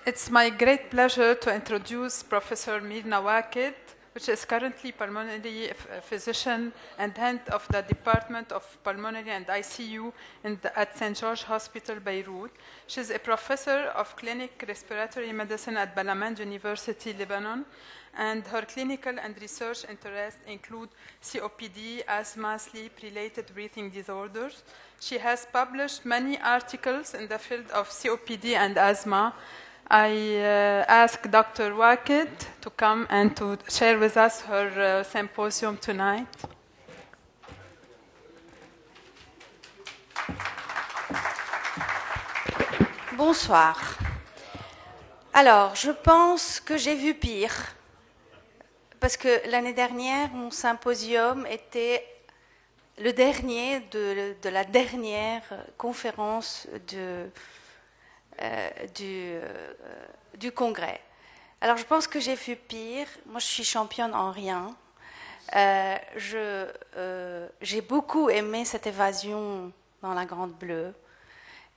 It's my great pleasure to introduce Professor Mirna Waked, which is currently pulmonary physician and head of the Department of Pulmonary and ICU at St. George Hospital, Beirut. She's a professor of clinic respiratory medicine at Balamand University, Lebanon, and her clinical and research interests include COPD, asthma, sleep-related breathing disorders. She has published many articles in the field of COPD and asthma. I ask Dr. Waked to come and to share with us her symposium tonight. Bonsoir. Alors, je pense que j'ai vu pire, parce que l'année dernière, mon symposium était le dernier de la dernière conférence du congrès. Alors, je pense que j'ai vu pire. Moi, je suis championne en rien. J'ai beaucoup aimé cette évasion dans la Grande Bleue.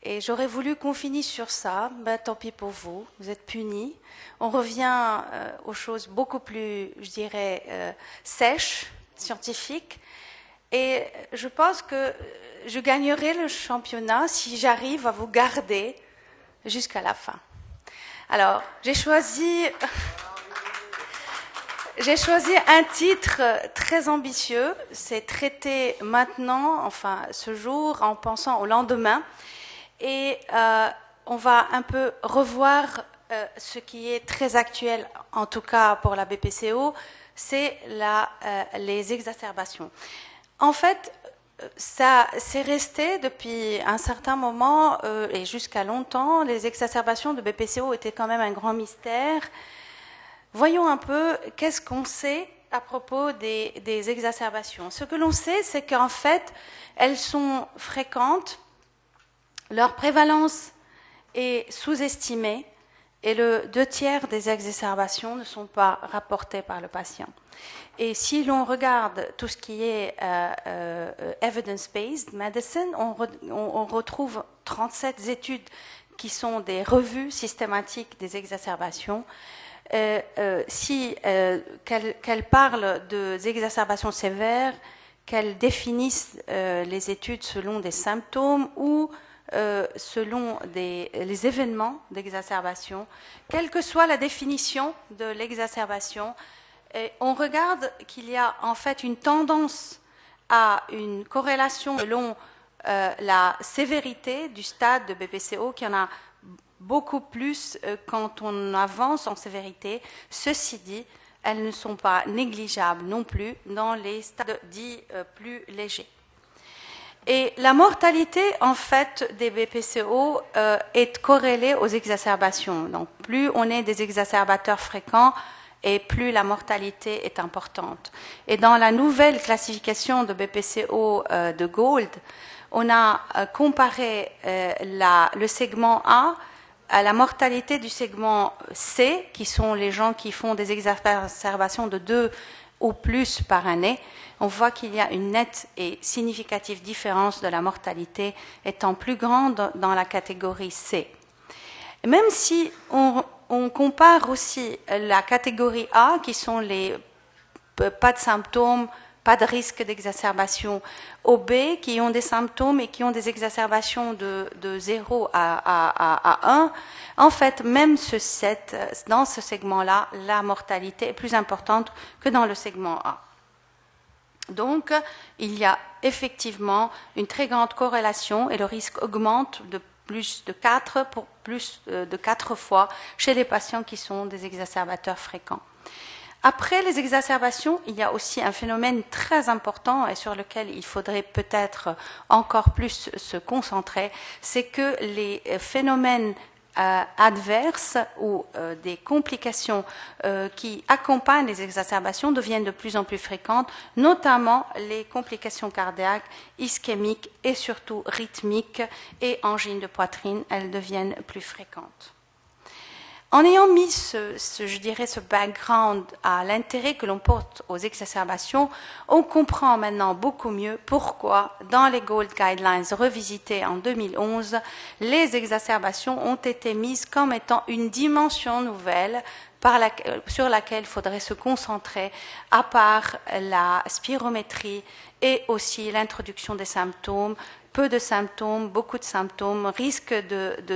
Et j'aurais voulu qu'on finisse sur ça. Ben, tant pis pour vous, vous êtes punis. On revient aux choses beaucoup plus, je dirais, sèches, scientifiques. Et je pense que je gagnerai le championnat si j'arrive à vous garder jusqu'à la fin. Alors, j'ai choisi un titre très ambitieux, c'est traiter maintenant, enfin ce jour, en pensant au lendemain. Et on va un peu revoir ce qui est très actuel, en tout cas pour la BPCO, c'est les exacerbations. En fait, ça c'est resté depuis un certain moment et jusqu'à longtemps, les exacerbations de BPCO étaient quand même un grand mystère. Voyons un peu qu'est-ce qu'on sait à propos des exacerbations. Ce que l'on sait, c'est qu'en fait, elles sont fréquentes, leur prévalence est sous-estimée et le 2/3 des exacerbations ne sont pas rapportées par le patient. Et si l'on regarde tout ce qui est evidence-based medicine, on retrouve 37 études qui sont des revues systématiques des exacerbations. Qu'elles parlent des exacerbations sévères, qu'elles définissent les études selon des symptômes ou selon les événements d'exacerbation, quelle que soit la définition de l'exacerbation, on regarde qu'il y a en fait une tendance à une corrélation selon la sévérité du stade de BPCO, qu'il y en a beaucoup plus quand on avance en sévérité. Ceci dit, elles ne sont pas négligeables non plus dans les stades dits plus légers. Et la mortalité, en fait, des BPCO est corrélée aux exacerbations. Donc, plus on est des exacerbateurs fréquents, et plus la mortalité est importante. Et dans la nouvelle classification de BPCO de Gold, on a comparé le segment A à la mortalité du segment C, qui sont les gens qui font des exacerbations de 2 ou plus par année. On voit qu'il y a une nette et significative différence de la mortalité étant plus grande dans la catégorie C. Et même si on compare aussi la catégorie A, qui sont les pas de symptômes, pas de risque d'exacerbation, aux B, qui ont des symptômes et qui ont des exacerbations de 0 à 1, en fait, même dans ce segment-là, la mortalité est plus importante que dans le segment A. Donc, il y a effectivement une très grande corrélation et le risque augmente de plus de 4 fois chez les patients qui sont des exacerbateurs fréquents. Après les exacerbations, il y a aussi un phénomène très important et sur lequel il faudrait peut-être encore plus se concentrer, c'est que les phénomènes adverses ou des complications qui accompagnent les exacerbations deviennent de plus en plus fréquentes, notamment les complications cardiaques, ischémiques et surtout rythmiques et angines de poitrine, elles deviennent plus fréquentes. En ayant mis je dirais, ce background à l'intérêt que l'on porte aux exacerbations, on comprend maintenant beaucoup mieux pourquoi, dans les Gold Guidelines revisitées en 2011, les exacerbations ont été mises comme étant une dimension nouvelle sur laquelle il faudrait se concentrer, à part la spirométrie et aussi l'introduction des symptômes, peu de symptômes, beaucoup de symptômes, risque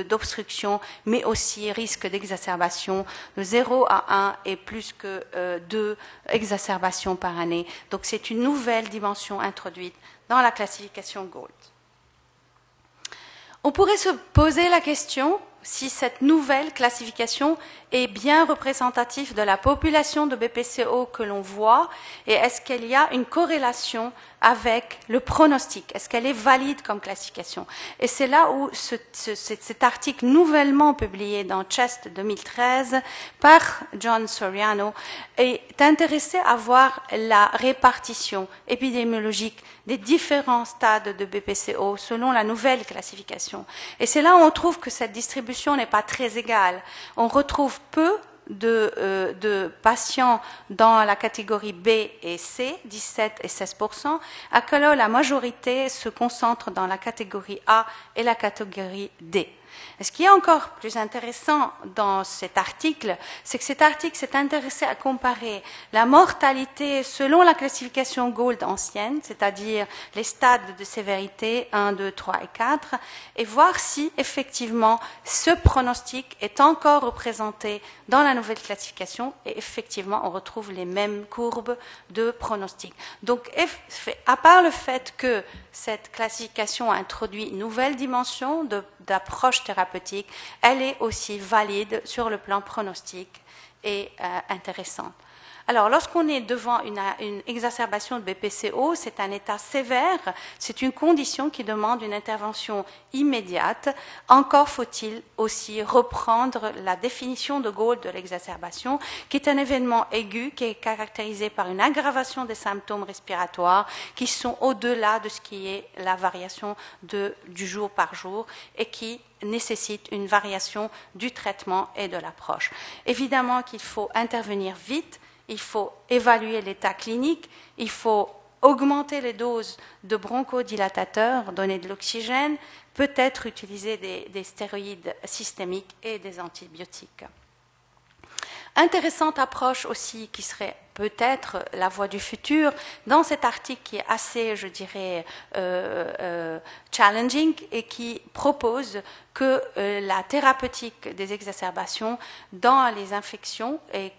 d'obstruction, mais aussi risque d'exacerbation de 0 à 1 et plus que 2 exacerbations par année. Donc c'est une nouvelle dimension introduite dans la classification GOLD. On pourrait se poser la question si cette nouvelle classification est bien représentative de la population de BPCO que l'on voit, et est-ce qu'il y a une corrélation avec le pronostic, est-ce qu'elle est valide comme classification? Et c'est là où cet article nouvellement publié dans Chest 2013 par John Soriano est intéressé à voir la répartition épidémiologique des différents stades de BPCO selon la nouvelle classification. Et c'est là où on trouve que cette distribution n'est pas très égale. On retrouve peu de patients dans la catégorie B et C, 17 et 16%, alors que la majorité se concentre dans la catégorie A et la catégorie D. Et ce qui est encore plus intéressant dans cet article, c'est que cet article s'est intéressé à comparer la mortalité selon la classification GOLD ancienne, c'est-à-dire les stades de sévérité 1, 2, 3 et 4, et voir si effectivement ce pronostic est encore représenté dans la nouvelle classification, et effectivement on retrouve les mêmes courbes de pronostic. Donc à part le fait que cette classification a introduit une nouvelle dimension d'approche thérapeutique, elle est aussi valide sur le plan pronostique et intéressante. Alors, lorsqu'on est devant une exacerbation de BPCO, c'est un état sévère, c'est une condition qui demande une intervention immédiate. Encore faut-il aussi reprendre la définition de GOLD de l'exacerbation, qui est un événement aigu, qui est caractérisé par une aggravation des symptômes respiratoires, qui sont au-delà de ce qui est la variation du jour par jour, et qui nécessite une variation du traitement et de l'approche. Évidemment qu'il faut intervenir vite, il faut évaluer l'état clinique, il faut augmenter les doses de bronchodilatateurs, donner de l'oxygène, peut-être utiliser des stéroïdes systémiques et des antibiotiques. Intéressante approche aussi qui serait peut-être la voie du futur, dans cet article qui est assez, je dirais, challenging et qui propose que la thérapeutique des exacerbations dans les infections et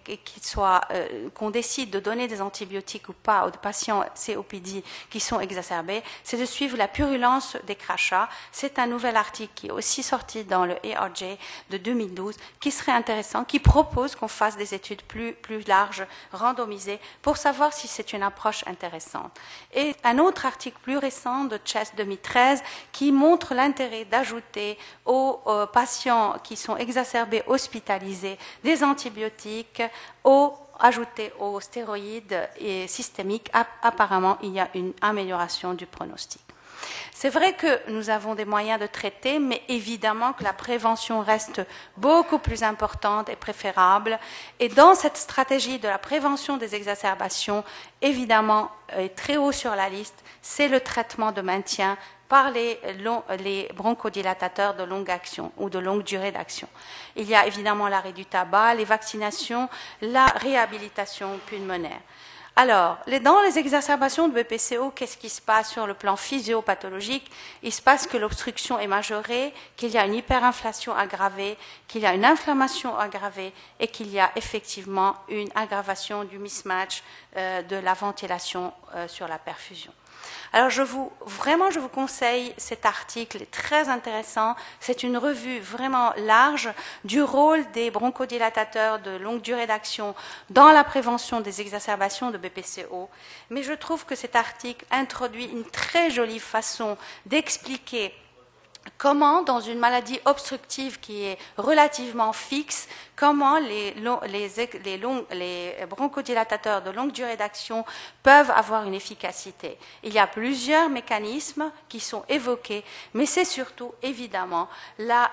qu'on décide de donner des antibiotiques ou pas aux patients COPD qui sont exacerbés, c'est de suivre la purulence des crachats. C'est un nouvel article qui est aussi sorti dans le ARJ de 2012 qui serait intéressant, qui propose qu'on fasse des études plus larges, randomisées, pour savoir si c'est une approche intéressante. Et un autre article plus récent de Chest 2013 qui montre l'intérêt d'ajouter aux patients qui sont exacerbés hospitalisés des antibiotiques, ajouter aux stéroïdes et systémiques. Apparemment, il y a une amélioration du pronostic. C'est vrai que nous avons des moyens de traiter, mais évidemment que la prévention reste beaucoup plus importante et préférable. Et dans cette stratégie de la prévention des exacerbations, évidemment, très haut sur la liste, c'est le traitement de maintien par les bronchodilatateurs de longue action ou de longue durée d'action. Il y a évidemment l'arrêt du tabac, les vaccinations, la réhabilitation pulmonaire. Alors, dans les exacerbations de BPCO, qu'est-ce qui se passe sur le plan physiopathologique? Il se passe que l'obstruction est majorée, qu'il y a une hyperinflation aggravée, qu'il y a une inflammation aggravée et qu'il y a effectivement une aggravation du mismatch de la ventilation sur la perfusion. Alors, je vous conseille cet article, très intéressant. C'est une revue vraiment large du rôle des bronchodilatateurs de longue durée d'action dans la prévention des exacerbations de BPCO. Mais je trouve que cet article introduit une très jolie façon d'expliquer Comment, dans une maladie obstructive qui est relativement fixe, comment les bronchodilatateurs de longue durée d'action peuvent avoir une efficacité. Il y a plusieurs mécanismes qui sont évoqués, mais c'est surtout, évidemment,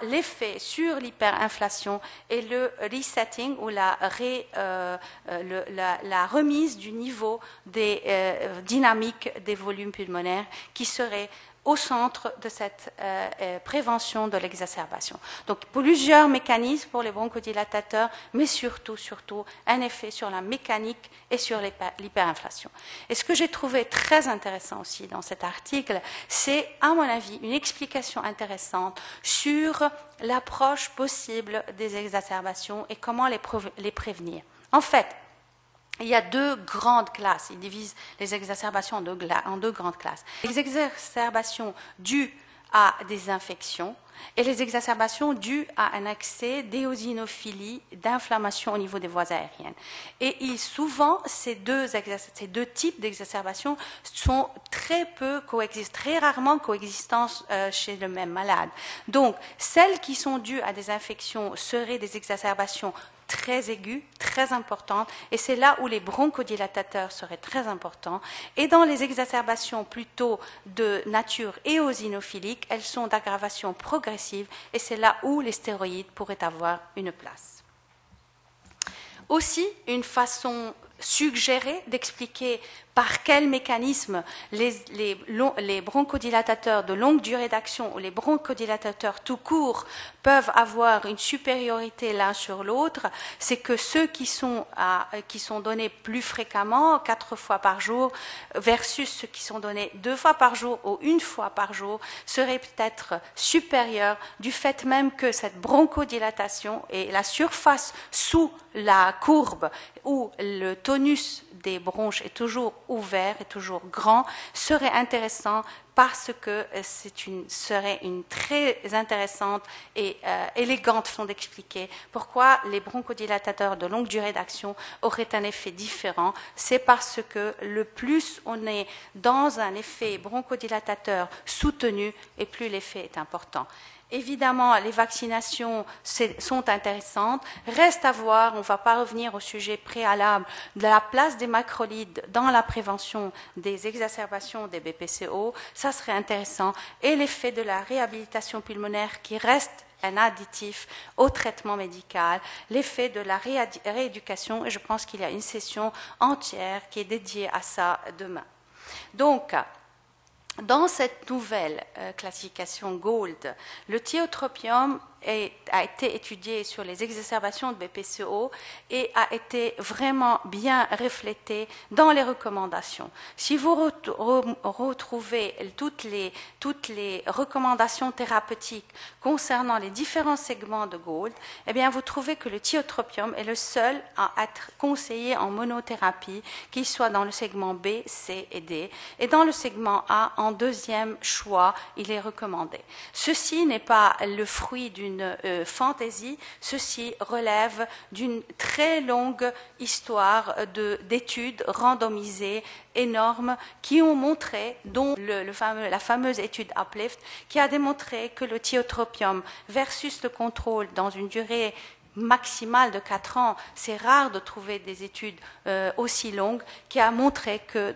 l'effet sur l'hyperinflation et le resetting ou la remise du niveau des dynamiques des volumes pulmonaires qui serait au centre de cette prévention de l'exacerbation. Donc, plusieurs mécanismes pour les bronchodilatateurs, mais surtout, un effet sur la mécanique et sur l'hyperinflation. Et ce que j'ai trouvé très intéressant aussi dans cet article, c'est, à mon avis, une explication intéressante sur l'approche possible des exacerbations et comment les prévenir. En fait, il y a deux grandes classes. Ils divisent les exacerbations en deux grandes classes. Les exacerbations dues à des infections et les exacerbations dues à un accès d'éosinophilie, d'inflammation au niveau des voies aériennes. Et souvent, ces deux types d'exacerbations sont très rarement coexistants chez le même malade. Donc, celles qui sont dues à des infections seraient des exacerbations très aiguës, très importantes, et c'est là où les bronchodilatateurs seraient très importants. Et dans les exacerbations plutôt de nature éosinophilique, elles sont d'aggravation progressive, et c'est là où les stéroïdes pourraient avoir une place. Aussi, une façon suggérée d'expliquer par quel mécanisme les bronchodilatateurs de longue durée d'action ou les bronchodilatateurs tout court peuvent avoir une supériorité l'un sur l'autre, c'est que ceux qui sont donnés plus fréquemment, 4 fois par jour, versus ceux qui sont donnés 2 fois par jour ou 1 fois par jour, seraient peut-être supérieurs du fait même que cette bronchodilatation et la surface sous la courbe où le tonus des bronches est toujours ouvert et toujours grand, serait intéressant parce que serait une très intéressante et élégante façon d'expliquer pourquoi les bronchodilatateurs de longue durée d'action auraient un effet différent. C'est parce que le plus on est dans un effet bronchodilatateur soutenu et plus l'effet est important. Évidemment, les vaccinations sont intéressantes. Reste à voir, on ne va pas revenir au sujet préalable de la place des macrolides dans la prévention des exacerbations des BPCO. Ça serait intéressant. Et l'effet de la réhabilitation pulmonaire qui reste un additif au traitement médical, l'effet de la rééducation, et je pense qu'il y a une session entière qui est dédiée à ça demain. Donc, dans cette nouvelle classification Gold, le thiotropium a été étudié sur les exacerbations de BPCO et a été vraiment bien reflété dans les recommandations. Si vous retrouvez toutes les recommandations thérapeutiques concernant les différents segments de Gold, eh bien vous trouvez que le thiotropium est le seul à être conseillé en monothérapie, qu'il soit dans le segment B, C et D, et dans le segment A, en deuxième choix, il est recommandé. Ceci n'est pas le fruit d'une fantaisie, ceci relève d'une très longue histoire d'études randomisées énormes qui ont montré, dont la fameuse étude Uplift, qui a démontré que le thiotropium versus le contrôle dans une durée maximale de 4 ans, c'est rare de trouver des études aussi longues, qui a montré que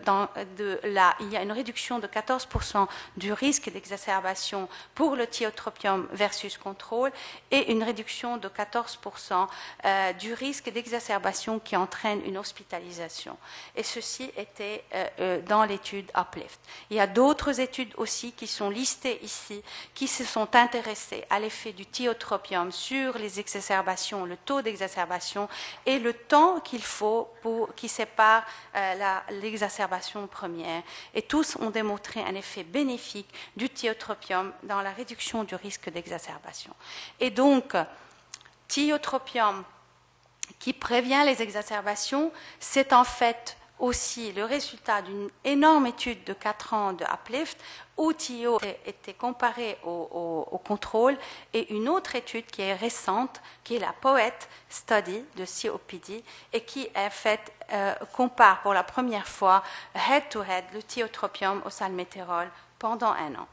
il y a une réduction de 14% du risque d'exacerbation pour le thiotropium versus contrôle et une réduction de 14% du risque d'exacerbation qui entraîne une hospitalisation. Et ceci était dans l'étude Uplift. Il y a d'autres études aussi qui sont listées ici, qui se sont intéressées à l'effet du thiotropium sur les exacerbations, le taux d'exacerbation et le temps qu'il faut qui sépare l'exacerbation première. Et tous ont démontré un effet bénéfique du thiotropium dans la réduction du risque d'exacerbation. Et donc, thiotropium qui prévient les exacerbations, c'est en fait aussi le résultat d'une énorme étude de 4 ans de Uplift où Thio était comparé au contrôle, et une autre étude qui est récente, qui est la POET Study de COPD, et qui en fait compare pour la première fois head-to-head le thiotropium au salmétérol pendant 1 an.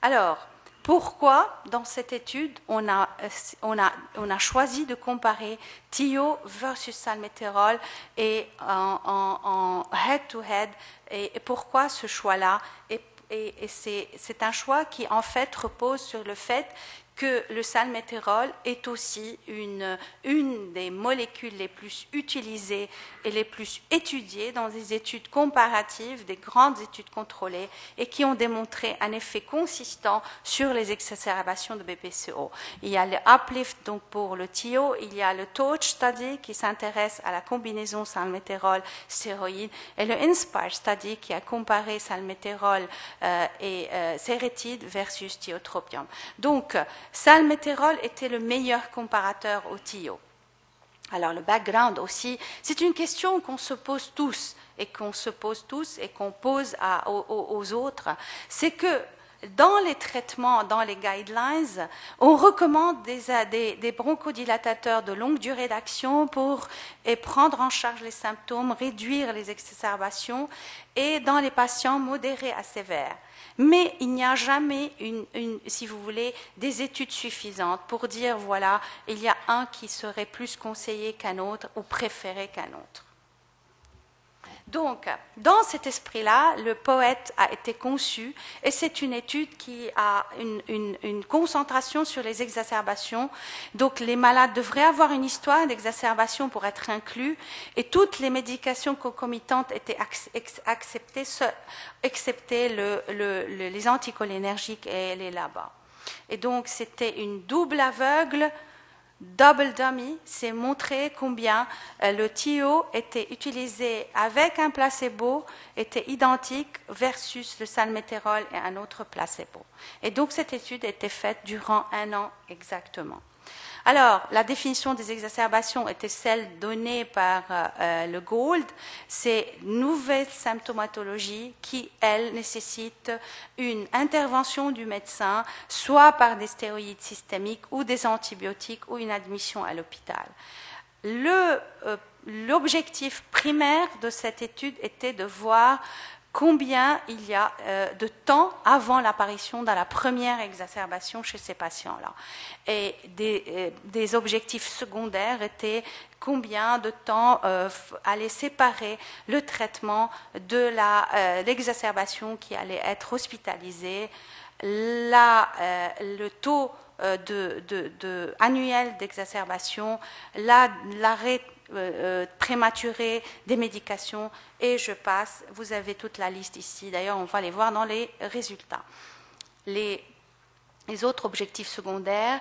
Alors, Pourquoi, dans cette étude, on a choisi de comparer thio versus salmétérol et en head-to-head, et pourquoi ce choix-là? Et c'est un choix qui, en fait, repose sur le fait que le salmétérol est aussi une des molécules les plus utilisées et les plus étudiées dans des études comparatives, des grandes études contrôlées, et qui ont démontré un effet consistant sur les exacerbations de BPCO. Il y a le Uplift donc pour le thio, il y a le Torch Study qui s'intéresse à la combinaison salmétérol-stéroïde, et le Inspire Study qui a comparé salmétérol et sérétide versus thiotropium. Donc, salmétérol était le meilleur comparateur au thio. Alors le background aussi, c'est une question qu'on se pose tous et qu'on pose aux autres, c'est que dans les traitements, dans les guidelines, on recommande des bronchodilatateurs de longue durée d'action pour prendre en charge les symptômes, réduire les exacerbations, et dans les patients modérés à sévères. Mais il n'y a jamais, si vous voulez, des études suffisantes pour dire, voilà, il y a un qui serait plus conseillé qu'un autre ou préféré qu'un autre. Donc, dans cet esprit-là, le POET a été conçu, et c'est une étude qui a une concentration sur les exacerbations. Donc, les malades devraient avoir une histoire d'exacerbation pour être inclus, et toutes les médications concomitantes étaient acceptées, excepté les anticholinergiques et les LABA. Et donc, c'était une double aveugle, double dummy, c'est montrer combien le thio était utilisé avec un placebo, était identique versus le salmétérol et un autre placebo. Et donc cette étude était faite durant 1 an exactement. Alors, la définition des exacerbations était celle donnée par le Gold. C'est une nouvelle symptomatologie qui, elle, nécessite une intervention du médecin, soit par des stéroïdes systémiques ou des antibiotiques ou une admission à l'hôpital. L'objectif primaire de cette étude était de voir combien il y a de temps avant l'apparition de la première exacerbation chez ces patients-là. Et des objectifs secondaires étaient combien de temps allait séparer le traitement de l'exacerbation qui allait être hospitalisée, le taux annuel d'exacerbation, l'arrêt prématuré des médications, et je passe, vous avez toute la liste ici, d'ailleurs on va les voir dans les résultats. Les autres objectifs secondaires,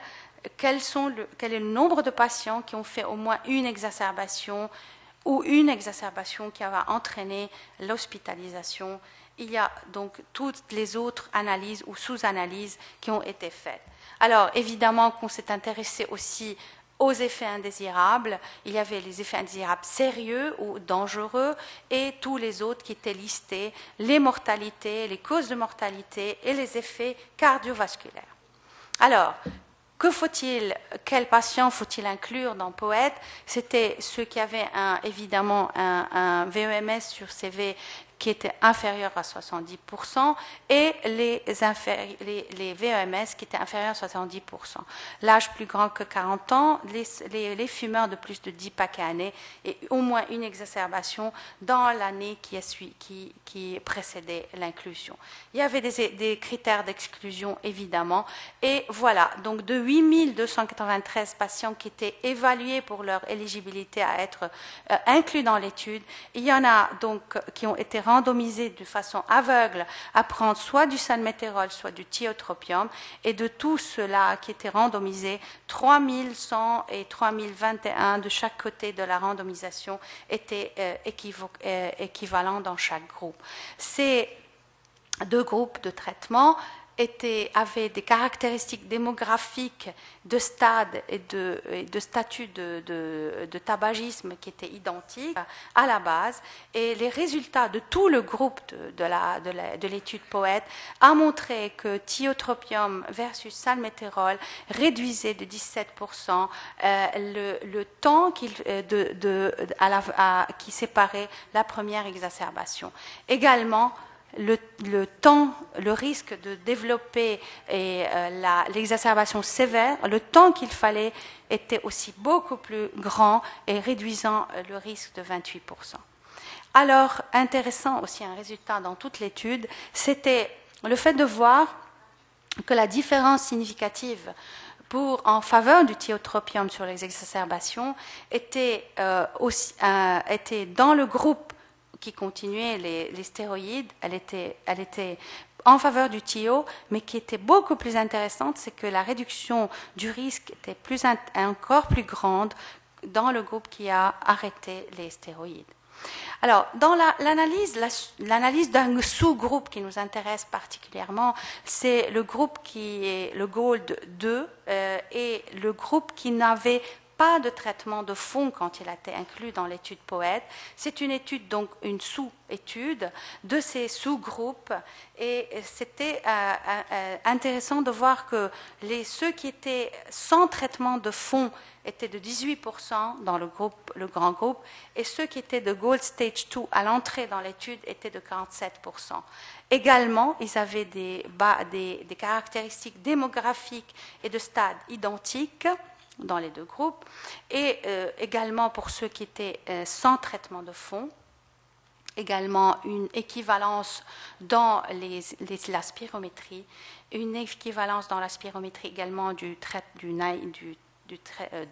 quel est le nombre de patients qui ont fait au moins une exacerbation ou une exacerbation qui va entraîner l'hospitalisation. Il y a donc toutes les autres analyses ou sous-analyses qui ont été faites. Alors évidemment qu'on s'est intéressé aussi aux effets indésirables. Il y avait les effets indésirables sérieux ou dangereux et tous les autres qui étaient listés, les mortalités, les causes de mortalité et les effets cardiovasculaires. Alors, quels patients faut-il inclure dans POET? C'était ceux qui avaient évidemment un VEMS sur CV qui était inférieur à 70% et les VEMS qui étaient inférieurs à 70%. L'âge plus grand que 40 ans, les fumeurs de plus de 10 paquets à l'année et au moins une exacerbation dans l'année qui précédait l'inclusion. Il y avait des critères d'exclusion évidemment, et voilà, donc de 8293 patients qui étaient évalués pour leur éligibilité à être inclus dans l'étude, il y en a donc qui ont été randomisés de façon aveugle à prendre soit du salmétérol, soit du thiotropium, et de tous ceux-là qui étaient randomisés, 3100 et 3021 de chaque côté de la randomisation étaient équivalents dans chaque groupe. Ces deux groupes de traitement avaient des caractéristiques démographiques de stade et de statut de tabagisme qui étaient identiques à la base, et les résultats de tout le groupe de l'étude POET a montré que thiotropium versus salmétérol réduisait de 17% le temps qui séparait la première exacerbation. Également, le temps, le risque de développer l'exacerbation sévère, le temps qu'il fallait était aussi beaucoup plus grand et réduisant le risque de 28%. Alors, intéressant aussi un résultat dans toute l'étude, c'était le fait de voir que la différence significative en faveur du thiotropium sur les exacerbations était dans le groupe qui continuait les stéroïdes, elle était en faveur du thio, mais qui était beaucoup plus intéressante, c'est que la réduction du risque était encore plus grande dans le groupe qui a arrêté les stéroïdes. Alors, dans l'analyse d'un sous-groupe qui nous intéresse particulièrement, c'est le groupe qui est le GOLD 2 et le groupe qui n'avait pas de traitement de fond quand il a été inclus dans l'étude POET. C'est une étude, donc une sous-étude de ces sous-groupes et c'était intéressant de voir que ceux qui étaient sans traitement de fond étaient de 18% dans le grand groupe, et ceux qui étaient de Gold Stage 2 à l'entrée dans l'étude étaient de 47%. Également, ils avaient des caractéristiques démographiques et de stade identiques dans les deux groupes, et également pour ceux qui étaient sans traitement de fond, également une équivalence dans la spirométrie, une équivalence dans la spirométrie également de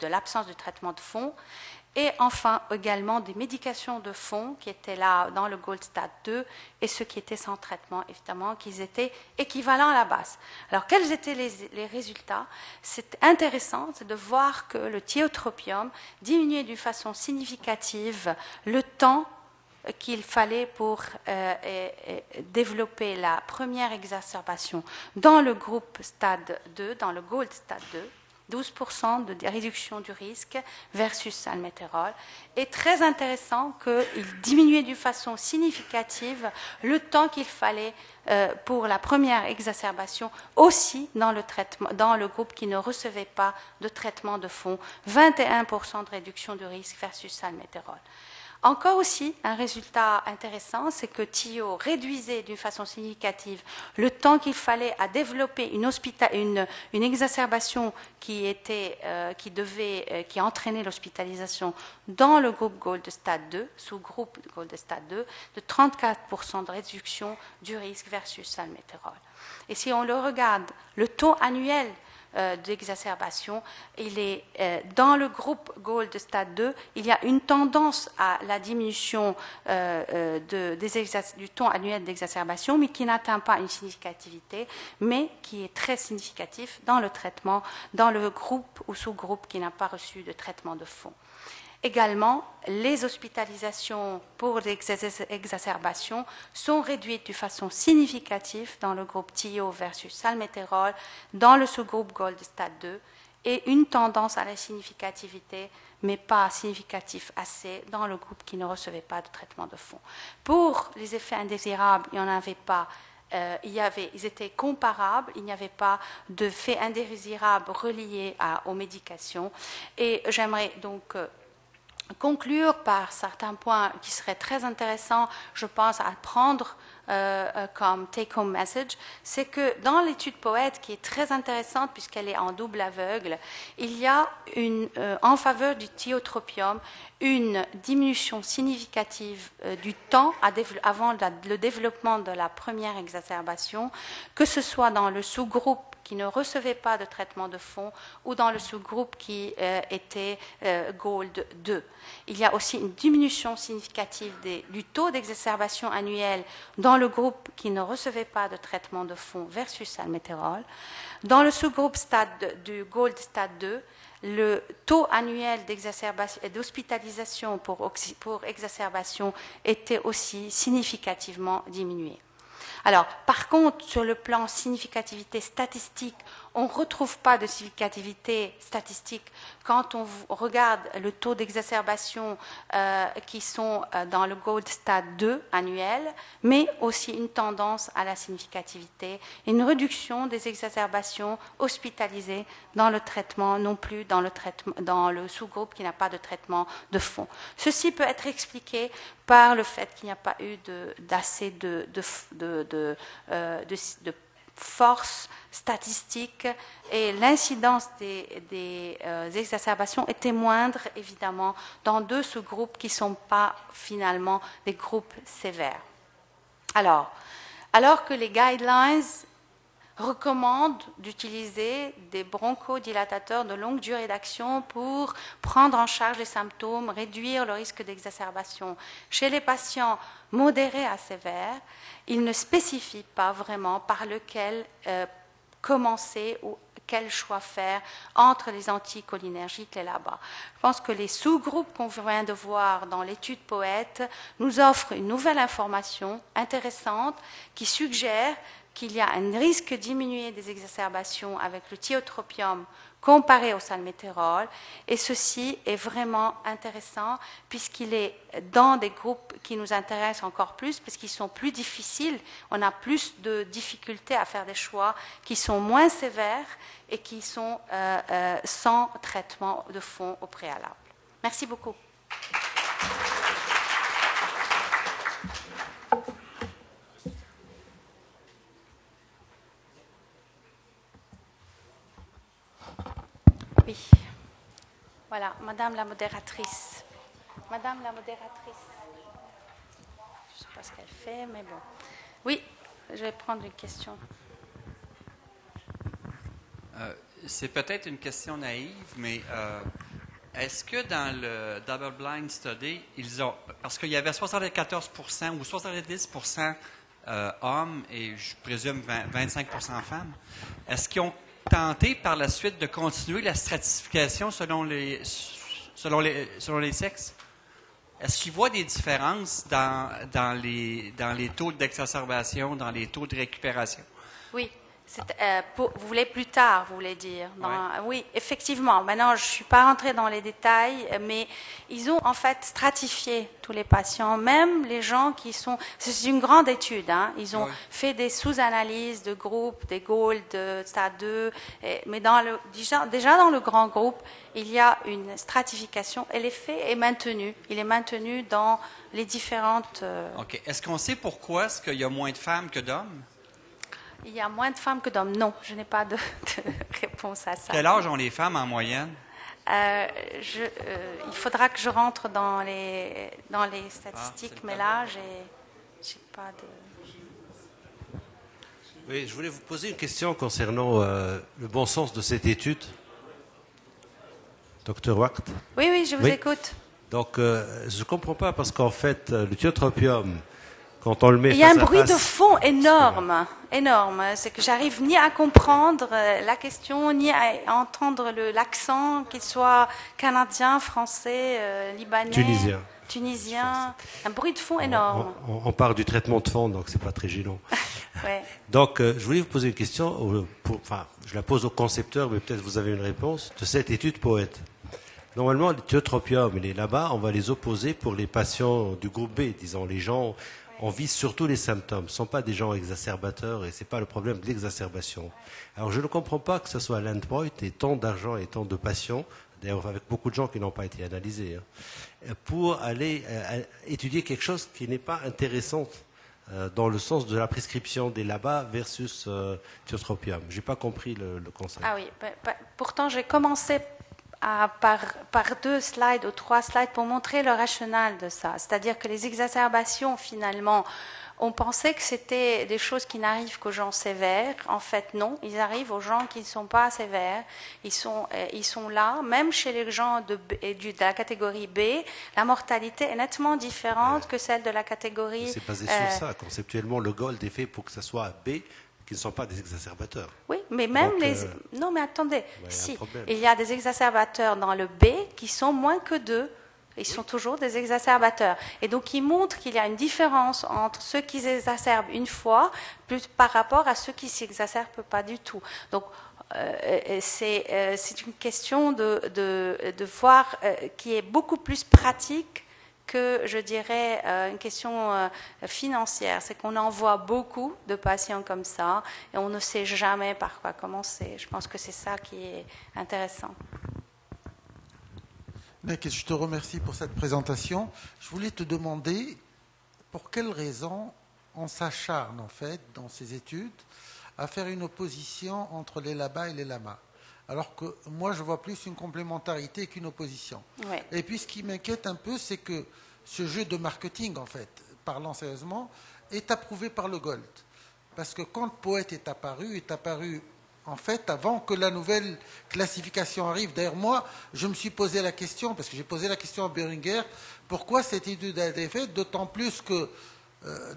l'absence de traitement de fond, et enfin également des médications de fond qui étaient là dans le Gold Stade 2 et ceux qui étaient sans traitement, évidemment, qu'ils étaient équivalents à la base. Alors, quels étaient les résultats? C'est intéressant de voir que le thiotropium diminuait d'une façon significative le temps qu'il fallait pour développer la première exacerbation dans le groupe Stade 2, dans le Gold Stade 2, 12% de réduction du risque versus salmétérol. Et très intéressant qu'il diminuait d'une façon significative le temps qu'il fallait pour la première exacerbation, aussi dans le groupe qui ne recevait pas de traitement de fond, 21% de réduction du risque versus salmétérol. Encore aussi, un résultat intéressant, c'est que thio réduisait d'une façon significative le temps qu'il fallait à développer une exacerbation qui entraînait l'hospitalisation dans le groupe Gold Stade 2, sous-groupe Gold Stade 2, de 34% de réduction du risque versus salmétérol. Et si on le regarde, le taux annuel d'exacerbation, il est dans le groupe Gold Stade 2, il y a une tendance à la diminution du taux annuel d'exacerbation, mais qui n'atteint pas une significativité, mais qui est très significatif dans le traitement, dans le groupe ou sous-groupe qui n'a pas reçu de traitement de fond. Également, les hospitalisations pour les exacerbations sont réduites de façon significative dans le groupe thio versus salmétérol, dans le sous-groupe Gold Stade 2, et une tendance à la significativité, mais pas significatif assez, dans le groupe qui ne recevait pas de traitement de fond. Pour les effets indésirables, il n'y en avait pas. Ils étaient comparables, il n'y avait pas de faits indésirables reliés aux médications. Et j'aimerais donc conclure par certains points qui seraient très intéressants, je pense, à prendre comme take-home message, c'est que dans l'étude POET, qui est très intéressante puisqu'elle est en double aveugle, il y a en faveur du thiotropium une diminution significative du temps avant le développement de la première exacerbation, que ce soit dans le sous-groupe qui ne recevait pas de traitement de fond ou dans le sous-groupe qui était Gold 2. Il y a aussi une diminution significative du taux d'exacerbation annuel dans le groupe qui ne recevait pas de traitement de fond versus salmétérol. Dans le sous-groupe du Gold Stade 2, le taux annuel d'hospitalisation pour exacerbation était aussi significativement diminué. Alors, par contre, sur le plan significativité statistique, on ne retrouve pas de significativité statistique quand on regarde le taux d'exacerbation qui sont dans le Gold Stade 2 annuel, mais aussi une tendance à la significativité, une réduction des exacerbations hospitalisées dans le traitement, non plus dans le sous-groupe qui n'a pas de traitement de fond. Ceci peut être expliqué par le fait qu'il n'y a pas eu d'assez de force statistique et l'incidence des exacerbations était moindre, évidemment, dans 2 sous-groupes qui ne sont pas finalement des groupes sévères. Alors que les guidelines recommandent d'utiliser des bronchodilatateurs de longue durée d'action pour prendre en charge les symptômes, réduire le risque d'exacerbation. Chez les patients modérés à sévères, ils ne spécifient pas vraiment par lequel commencer ou quel choix faire entre les anticholinergiques et là-bas. Je pense que les sous-groupes qu'on vient de voir dans l'étude POET nous offrent une nouvelle information intéressante qui suggère qu'il y a un risque diminué des exacerbations avec le tiotropium comparé au salmétérol, et ceci est vraiment intéressant puisqu'il est dans des groupes qui nous intéressent encore plus, parce qu'ils sont plus difficiles, on a plus de difficultés à faire des choix qui sont moins sévères et qui sont sans traitement de fond au préalable. Merci beaucoup. Oui. Voilà, Madame la modératrice. Madame la modératrice. Je ne sais pas ce qu'elle fait, mais bon. Oui, je vais prendre une question. C'est peut-être une question naïve, mais est-ce que dans le double-blind study, parce qu'il y avait 74% ou 70% hommes et je présume 25% femmes, est-ce qu'ils ont tenté par la suite de continuer la stratification selon les sexes? Est-ce qu'ils voient des différences dans les taux d'exacerbation, dans les taux de récupération? Oui. Vous voulez plus tard, vous voulez dire. Oui, effectivement. Maintenant, je ne suis pas rentrée dans les détails, mais ils ont en fait stratifié tous les patients, même les gens qui sont... C'est une grande étude. Hein. Ils ont fait des sous-analyses de groupes, des Gold, de Stade 2, mais déjà dans le grand groupe, il y a une stratification et l'effet est maintenu. Il est maintenu dans les différentes... OK. Est-ce qu'on sait pourquoi est-ce qu'il y a moins de femmes que d'hommes? Il y a moins de femmes que d'hommes. Non, je n'ai pas de réponse à ça. Quel âge ont les femmes en moyenne? Il faudra que je rentre dans les statistiques, mais là, j'ai pas de... Oui, je voulais vous poser une question concernant le bon sens de cette étude. Docteur Wacht? Oui, je vous écoute. Donc, je ne comprends pas parce qu'en fait, le tiotropium... Quand on le met il y a un bruit de fond énorme. C'est que j'arrive ni à comprendre la question, ni à entendre l'accent, qu'il soit canadien, français, libanais, tunisien. Un bruit de fond énorme. On part du traitement de fond, donc c'est pas très gênant. Ouais. Donc, je voulais vous poser une question. Je la pose au concepteur, mais peut-être vous avez une réponse de cette étude POET. Normalement, le tiotropium, il est là-bas. On va les opposer pour les patients du groupe B, disons les gens. On vise surtout les symptômes. Ce ne sont pas des gens exacerbateurs et ce n'est pas le problème de l'exacerbation. Alors je ne comprends pas que ce soit l'endpoint et tant d'argent et tant de patients, d'ailleurs avec beaucoup de gens qui n'ont pas été analysés, pour aller étudier quelque chose qui n'est pas intéressant dans le sens de la prescription des LABA versus tiotropium. Je n'ai pas compris le concept. Ah oui, pourtant j'ai commencé par 2 slides ou 3 slides pour montrer le rationale de ça. C'est-à-dire que les exacerbations, finalement, on pensait que c'était des choses qui n'arrivent qu'aux gens sévères. En fait, non, ils arrivent aux gens qui ne sont pas sévères. Ils sont là, même chez les gens de la catégorie B, la mortalité est nettement différente que celle de la catégorie... C'est basé sur ça. Conceptuellement, le Gold est fait pour que ça soit B, qui ne sont pas des exacerbateurs. Oui, mais même Non, mais attendez. Il y a des exacerbateurs dans le B qui sont moins que 2. Ils sont toujours des exacerbateurs. Et donc, ils montrent qu'il y a une différence entre ceux qui s'exacerbent une fois par rapport à ceux qui ne s'exacerbent pas du tout. Donc, c'est une question de voir qui est beaucoup plus pratique que, je dirais, une question financière. C'est qu'on envoie beaucoup de patients comme ça et on ne sait jamais par quoi commencer. Je pense que c'est ça qui est intéressant. Nick, je te remercie pour cette présentation. Je voulais te demander pour quelles raisons on s'acharne, en fait, dans ces études, à faire une opposition entre les LABA et les LAMA. Alors que moi, je vois plus une complémentarité qu'une opposition. Ouais. Et puis, ce qui m'inquiète un peu, c'est que ce jeu de marketing, en fait, parlant sérieusement, est approuvé par le Gold. Parce que quand Poète est apparu en fait, avant que la nouvelle classification arrive. D'ailleurs, moi, je me suis posé la question, parce que j'ai posé la question à Boehringer, pourquoi cette étude a été faite, d'autant plus que,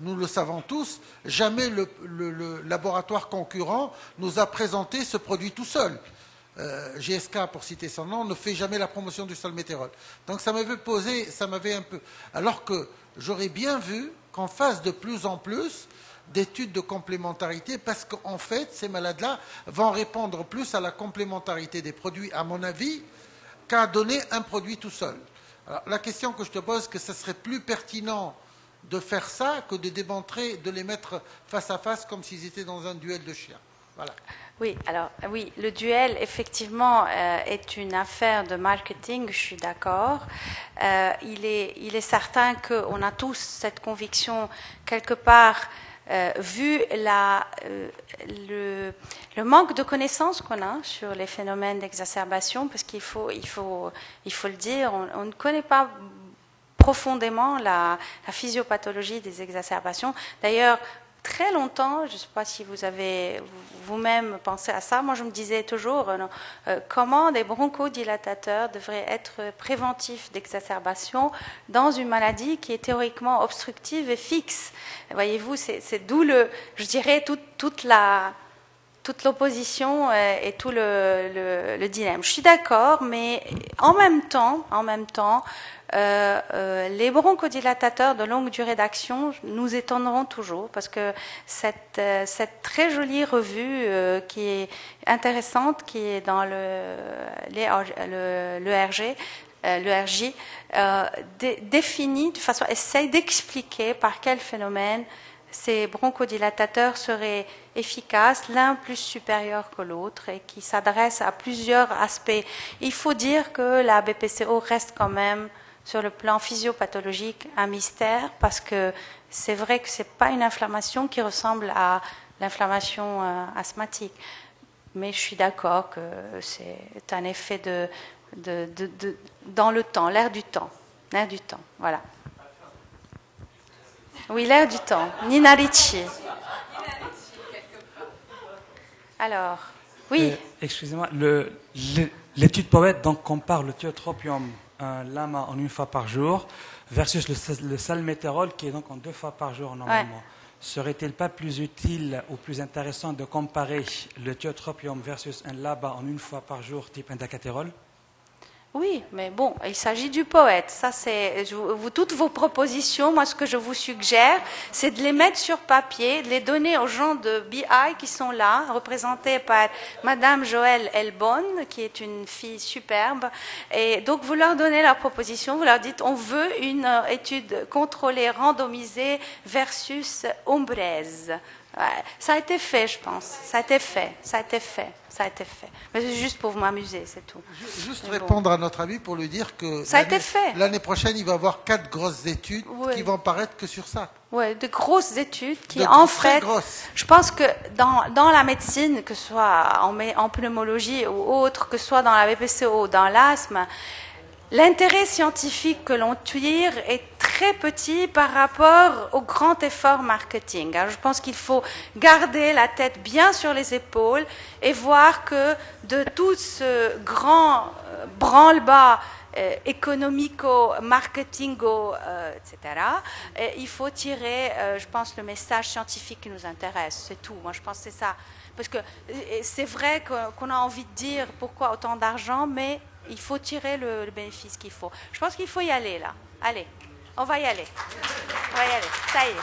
nous le savons tous, jamais le laboratoire concurrent nous a présenté ce produit tout seul. GSK, pour citer son nom, ne fait jamais la promotion du salmétérol. Donc ça m'avait un peu... Alors que j'aurais bien vu qu'on fasse de plus en plus d'études de complémentarité, parce qu'en fait, ces malades-là vont répondre plus à la complémentarité des produits, à mon avis, qu'à donner un produit tout seul. Alors, la question que je te pose, que ce serait plus pertinent de faire ça que de démontrer, de les mettre face à face comme s'ils étaient dans un duel de chiens. Voilà. Oui, alors oui, le duel effectivement est une affaire de marketing, je suis d'accord. Il est certain qu'on a tous cette conviction quelque part. Vu le manque de connaissances qu'on a sur les phénomènes d'exacerbation, parce qu'il faut le dire, on ne connaît pas profondément la physiopathologie des exacerbations. D'ailleurs, très longtemps, je ne sais pas si vous avez vous-même pensé à ça, moi je me disais toujours comment des bronchodilatateurs devraient être préventifs d'exacerbation dans une maladie qui est théoriquement obstructive et fixe. Voyez-vous, c'est d'où je dirais toute l'opposition et tout le dilemme. Je suis d'accord, mais en même temps, les bronchodilatateurs de longue durée d'action nous étonneront toujours, parce que cette très jolie revue qui est intéressante, qui est dans l'ERJ, définit de façon, essaye d'expliquer par quel phénomène ces bronchodilatateurs seraient efficaces, l'un plus supérieur que l'autre, et qui s'adressent à plusieurs aspects. Il faut dire que la BPCO reste quand même, sur le plan physiopathologique, un mystère, parce que c'est vrai que ce n'est pas une inflammation qui ressemble à l'inflammation asthmatique. Mais je suis d'accord que c'est un effet dans le temps, l'air du temps. L'air du temps, voilà. Oui, l'air du temps. Nina Ricci. Alors, oui. Excusez-moi, l'étude Poète donc compare le tiotropium, un lama en une fois par jour, versus le salmétérol qui est donc en 2 fois par jour normalement. Ouais. Serait-il pas plus utile ou plus intéressant de comparer le tiotropium versus un LABA en 1 fois par jour type indacatérol? Oui, mais bon, il s'agit du Poète. Ça, toutes vos propositions, moi, ce que je vous suggère, c'est de les mettre sur papier, de les donner aux gens de BI qui sont là, représentés par Madame Joëlle Elbon, qui est une fille superbe. Et donc, vous leur donnez la proposition, vous leur dites, on veut une étude contrôlée, randomisée versus Ombrez. Ouais, ça a été fait, je pense. Ça a été fait. Mais c'est juste pour m'amuser, c'est tout. Juste répondre à notre ami pour lui dire que ça a été fait. L'année prochaine, il va y avoir 4 grosses études qui vont paraître que sur ça. Oui, de grosses études qui, en fait, je pense que dans la médecine, que ce soit en pneumologie ou autre, que ce soit dans la BPCO, dans l'asthme, l'intérêt scientifique que l'on tire est très petit par rapport au grand effort marketing. Alors, je pense qu'il faut garder la tête bien sur les épaules et voir que de tout ce grand branle-bas économico-marketingo, etc., il faut tirer, je pense, le message scientifique qui nous intéresse. C'est tout. Moi, je pense que c'est ça. Parce que c'est vrai qu'on a envie de dire pourquoi autant d'argent, mais il faut tirer le bénéfice qu'il faut. Je pense qu'il faut y aller, là. Allez, on va y aller. Ça y est.